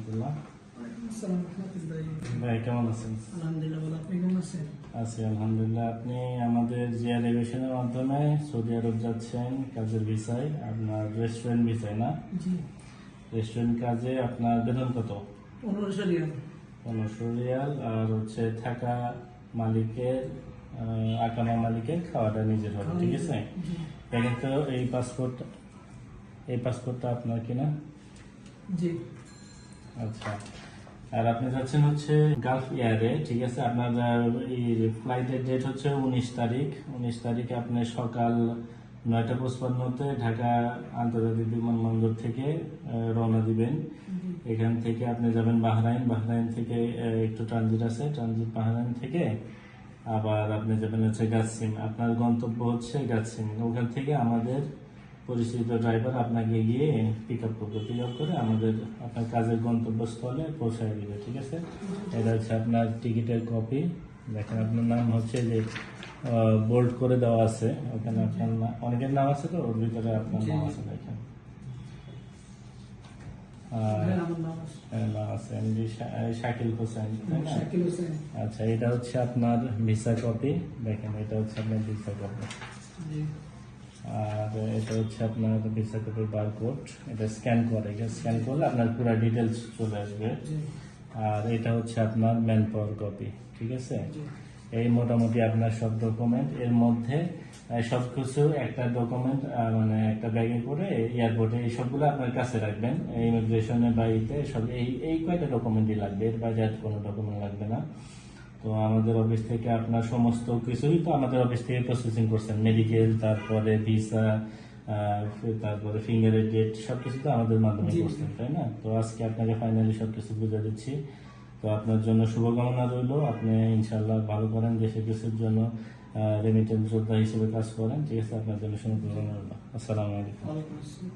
রহমতুল্লাহ। আসসালামু আলাইকুম ভাই কেমন আছেন? আলহামদুলিল্লাহ ভালো, আপনি কেমন আছেন? আছি আলহামদুলিল্লাহ। আপনি আমাদের জিয়া এভিয়েশনের মাধ্যমে সৌদি আরব যাচ্ছেন কাজের ভিসায়, আপনার রেস্টুরেন্ট ভিসায় না? জি, রেস্টুরেন্ট কাজে আপনার বেতন কত? 1500 রিয়াল। 1500 রিয়াল। আর হচ্ছে থাকা মালিকের, আকামা মালিকের, খাওয়াটা নিজের হবে, ঠিক আছে? জি দেখেন তো এই পাসপোর্টটা আপনার কিনা? জি আচ্ছা। আর আপনি যাচ্ছেন হচ্ছে গালফ এয়ারে, ঠিক আছে? আপনার এই ফ্লাইটের ডেট হচ্ছে 19 তারিখ। 19 তারিখে আপনি সকাল 9টা 55-তে ঢাকা আন্তর্জাতিক বিমানবন্দর থেকে রওনা দিবেন। এখান থেকে আপনি যাবেন বাহরাইন। বাহরাইন থেকে একটু ট্রানজিট আছে, ট্রানজিট বাহরাইন থেকে আবার আপনি যাবেন হচ্ছে গাসিম। আপনার গন্তব্য হচ্ছে গাসিম। ওখান থেকে আমাদের পরিচিত ড্রাইভার আপনাকে গিয়ে পিক আপ করবে, পিক আপ করে আপনার কাজের গন্তব্যস্থলে পৌঁছায় দিবে, ঠিক আছে? এটা হচ্ছে আপনার টিকিটের কপি। দেখেন আপনার নাম হচ্ছে যে বোল্ড করে দেওয়া আছে ওখানে, আপনার অনেকের নাম আছে, তো ওর ভিতরে আপনার নাম আছে, দেখেন। আমার নাম আছে। নাম আছে এমডি শাকিল হোসেন, তাই না? শাকিল হোসেন। আচ্ছা, এটা হচ্ছে আপনার ভিসা কপি। দেখেন, এটা হচ্ছে আপনার ভিসা কপি। জি আর এটা হচ্ছে আপনার ভিসা কপির বারকোড। এটা স্ক্যান করলে আপনার পুরো ডিটেলস চলে আসবে। জি আর এটা হচ্ছে আপনার ম্যান পাওয়ার কপি, ঠিক আছে? জি এই মোটামুটি আপনার সব ডকুমেন্ট এর মধ্যে। সবকিছু একটা ডকুমেন্ট মানে একটা ব্যাগে করে এয়ারপোর্টে এই সবগুলো আপনার কাছে রাখবেন। ইমিগ্রেশনে বা সব এই কয়টা ডকুমেন্টই লাগবে, এর বাইরে আর কোনো ডকুমেন্ট লাগবে না। তো আমাদের অফিস থেকে আপনার সমস্ত কিছুই তো আমাদের অফিস থেকে প্রসেসিং করছেন, মেডিকেল, তারপরে ভিসা, তারপরে ফিঙ্গারের ডেট, সবকিছু তো আমাদের মাধ্যমে করছেন, তাই না? তো আজকে আপনাকে ফাইনালি সবকিছু বুঝে দিচ্ছি। তো আপনার জন্য শুভকামনা রইল। আপনি ইনশাল্লাহ ভালো করেন, দেশের দেশের জন্য রেমিটেন্স যোদ্ধা হিসেবে কাজ করেন, ঠিক আছে? আপনার জন্য শুভকামনা রইল। আসসালামু আলাইকুম। ওয়ালাইকুম আসসালাম।